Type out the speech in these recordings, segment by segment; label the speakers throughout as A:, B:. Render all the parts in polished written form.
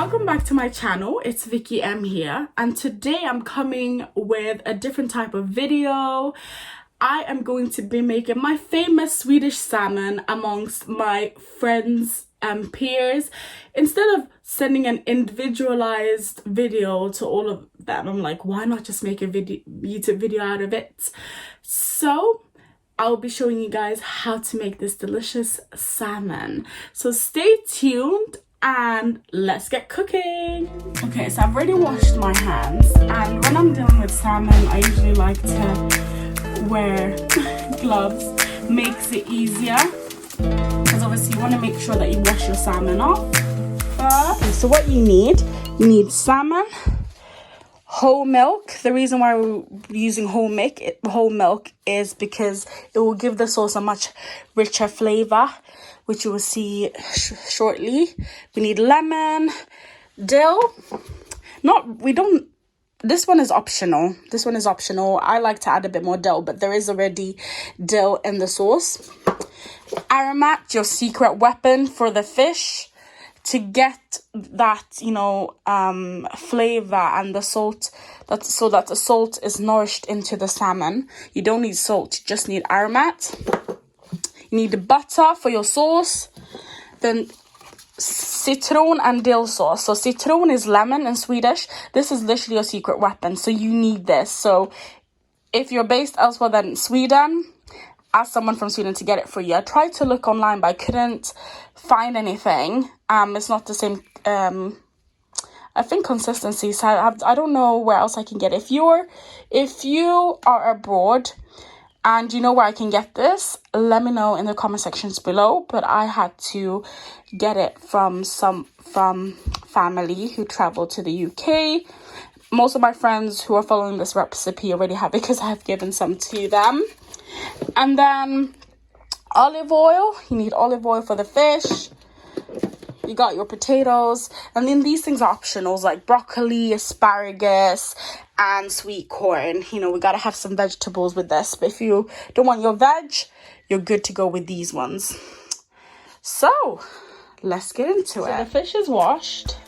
A: Welcome back to my channel. It's Vicky M here, and today I'm coming with a different type of video. I am going to be making my famous Swedish salmon amongst my friends and peers. Instead of sending an individualized video to all of them, I'm like, why not just make a YouTube video out of it? So I'll be showing you guys how to make this delicious salmon. So stay tuned and let's get cooking. Okay, so I've already washed my hands, and when I'm dealing with salmon, I usually like to wear gloves. Makes it easier, because obviously you want to make sure that you wash your salmon off first. Okay, so what you need salmon, whole milk. The reason why we're using whole milk is because it will give the sauce a much richer flavor, which you will see shortly. We need lemon, dill. This one is optional. I like to add a bit more dill, but there is already dill in the sauce. Aromat, your secret weapon for the fish, to get that, flavor and the salt, so that the salt is nourished into the salmon. You don't need salt, you just need aromat. You need butter for your sauce. Then citron and dill sauce. So citron is lemon in Swedish. This is literally your secret weapon, so you need this. So if you're based elsewhere than Sweden, ask someone from Sweden to get it for you. I tried to look online, but I couldn't find anything. It's not the same I think consistency, so I don't know where else I can get it. If you are abroad and you know where I can get this, let me know in the comment sections below. But I had to get it from family who traveled to the UK. Most of my friends who are following this recipe already have it, because I have given some to them. And then olive oil. You need olive oil for the fish. You got your potatoes, and then these things are optionals, like broccoli, asparagus, and sweet corn. We gotta have some vegetables with this, but if you don't want your veg, you're good to go with these ones. So let's get into it. The fish is washed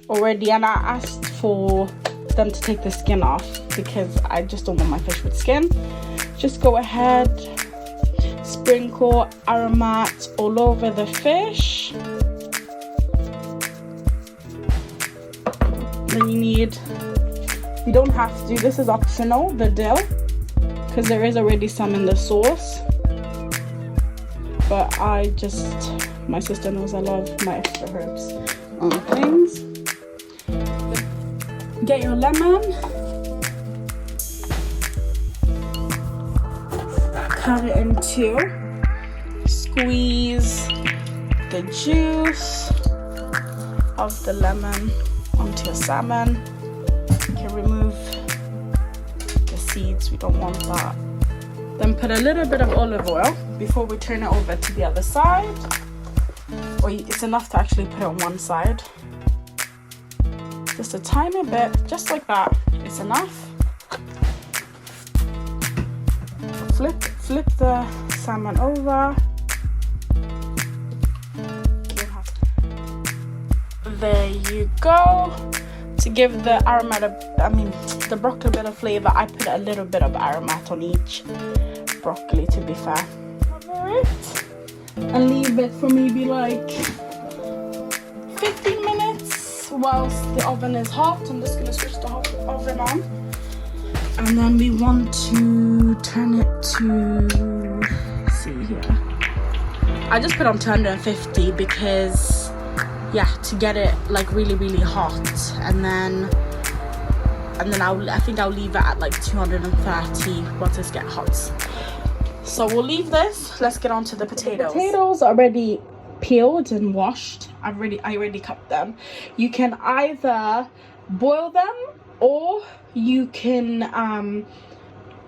A: already, and I asked for them to take the skin off because I just don't want my fish with skin. Just go ahead, sprinkle aromat all over the fish. Then you don't have to, this is optional, the dill, because there is already some in the sauce. But my sister knows I love my extra herbs on things. Get your lemon, cut it in two, squeeze the juice of the lemon onto your salmon. You can remove the seeds, we don't want that. Then put a little bit of olive oil before we turn it over to the other side, or it's enough to actually put it on one side. Just a tiny bit, just like that, it's enough. Flip the salmon over. There you go. To give the the broccoli a bit of flavor, I put a little bit of aromat on each broccoli, to be fair. Cover it and leave it for maybe like 15 minutes whilst the oven is hot. I'm just gonna switch the oven on, and then we want to turn it to, see here, I just put on 250 because to get it like really, really hot, and then I think I'll leave it at like 230 once it gets hot. So we'll leave this. Let's get on to the potatoes. The potatoes are already peeled and washed. I already cut them. You can either boil them or you can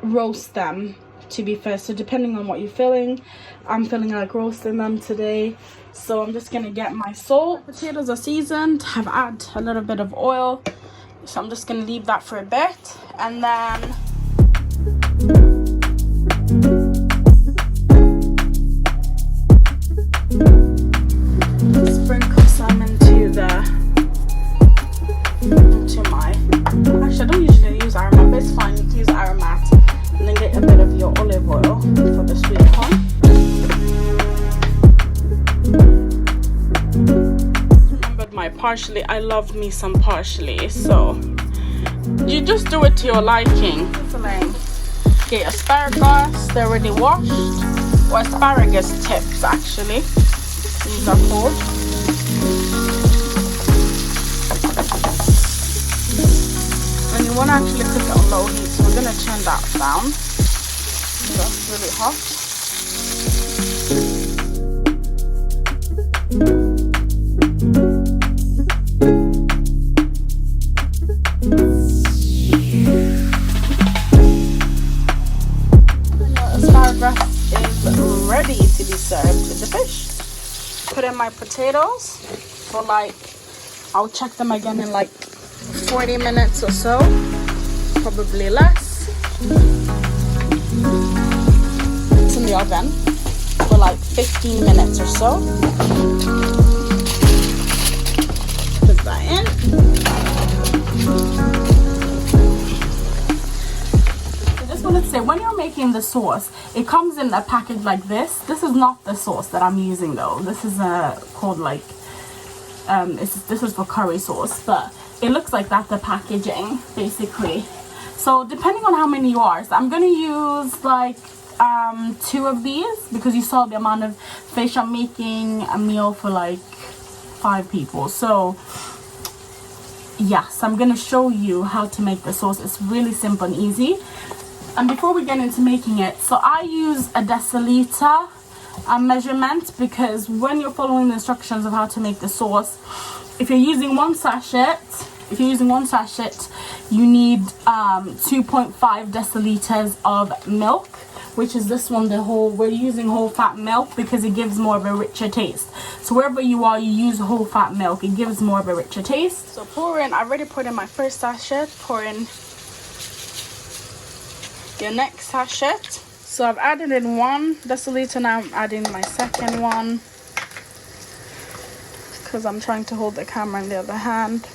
A: roast them, to be fair. So depending on what you're feeling, I'm feeling like roasting them today. So I'm just gonna get my salt. Potatoes are seasoned. I've added a little bit of oil. So I'm just gonna leave that for a bit, and then sprinkle some into the parsley. I love me some parsley, so you just do it to your liking. Okay, asparagus, they're already washed, or asparagus tips actually, these are called. And you want to actually cook it on low heat, so we're going to turn that down. That's really hot. Asparagus is ready to be served with the fish. Put in my potatoes for like, I'll check them again in like 40 minutes or so, probably less. It's in the oven for like 15 minutes or so. Put that in. To say, when you're making the sauce, it comes in a package like this. This is not the sauce that I'm using though. This is called like this is for curry sauce, but it looks like that, the packaging basically. So depending on how many you are, so I'm gonna use like 2 of these, because you saw the amount of fish. I'm making a meal for like 5 people, so yes, I'm gonna show you how to make the sauce. It's really simple and easy. And before we get into making it, so I use a deciliter measurement, because when you're following the instructions of how to make the sauce, if you're using one sachet, you need 2.5 deciliters of milk, which is this one, the whole. We're using whole fat milk because it gives more of a richer taste. So wherever you are, you use whole fat milk. It gives more of a richer taste. So pour in. I already put in my first sachet. Pour in your next sachet. So I've added in 1 deciliter. Now I'm adding my second one, because I'm trying to hold the camera in the other hand.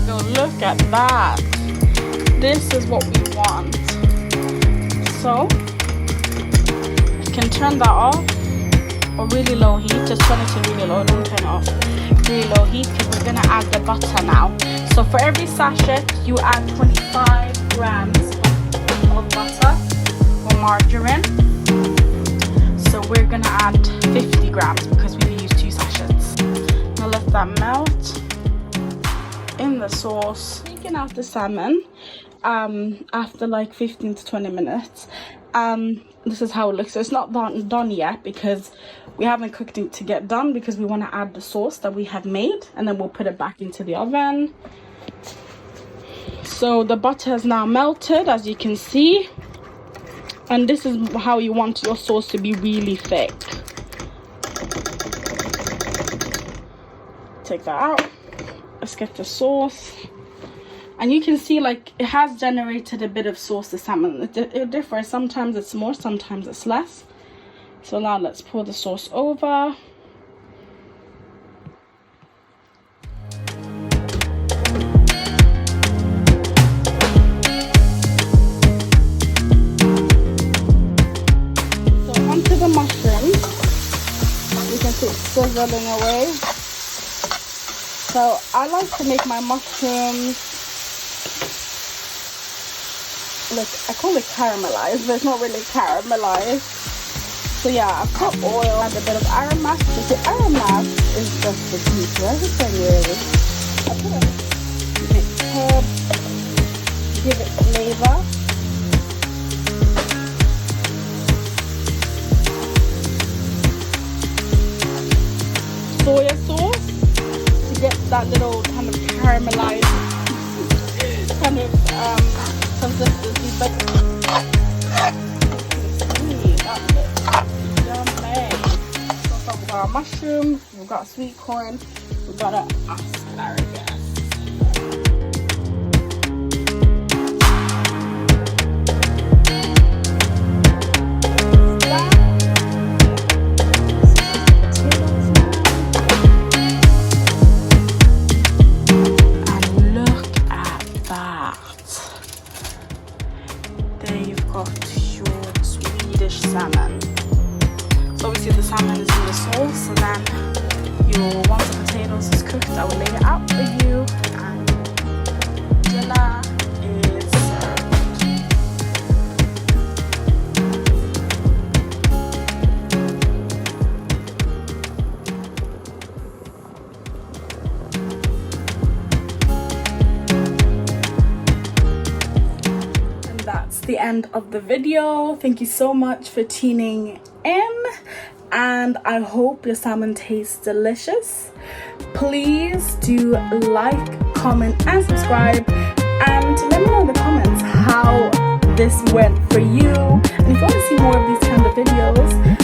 A: So look at that. This is what we want. So you can turn that off, or really low heat. Just turn it to really low, don't turn it off. Really low heat, because we're gonna add the butter now. So for every sachet you add 25 grams of butter or margarine. So we're gonna add 50 grams because we use 2 sachets. Now let that melt in the sauce. Taking out the salmon after like 15 to 20 minutes. This is how it looks. So it's not done yet, because we haven't cooked it to get done, because we want to add the sauce that we have made, and then we'll put it back into the oven. So the butter has now melted, as you can see, and this is how you want your sauce to be, really thick. Take that out. Let's get the sauce. And you can see, like, it has generated a bit of sauce, the salmon. It differs. Sometimes it's more, sometimes it's less. So now let's pour the sauce over. So onto the mushrooms. You can see it's sizzling away. So I like to make my mushrooms, look, I call it caramelized, but it's not really caramelized. So yeah, I put oil and a bit of aromat. The aromat is just the heat, everything really. I put a bit of herb, give it flavor. Soya sauce to get that little kind of caramelized kind of consistency, but so we've got our mushroom, we've got sweet corn, we've got our asparagus. Swedish salmon. So obviously the salmon is in the sauce, and then once the potatoes is cooked, I will lay it out for you, and dinner is served. And that's the end of the video. Thank you so much for tuning in, and I hope your salmon tastes delicious. Please do like, comment and subscribe, and let me know in the comments how this went for you, and if you want to see more of these kind of videos,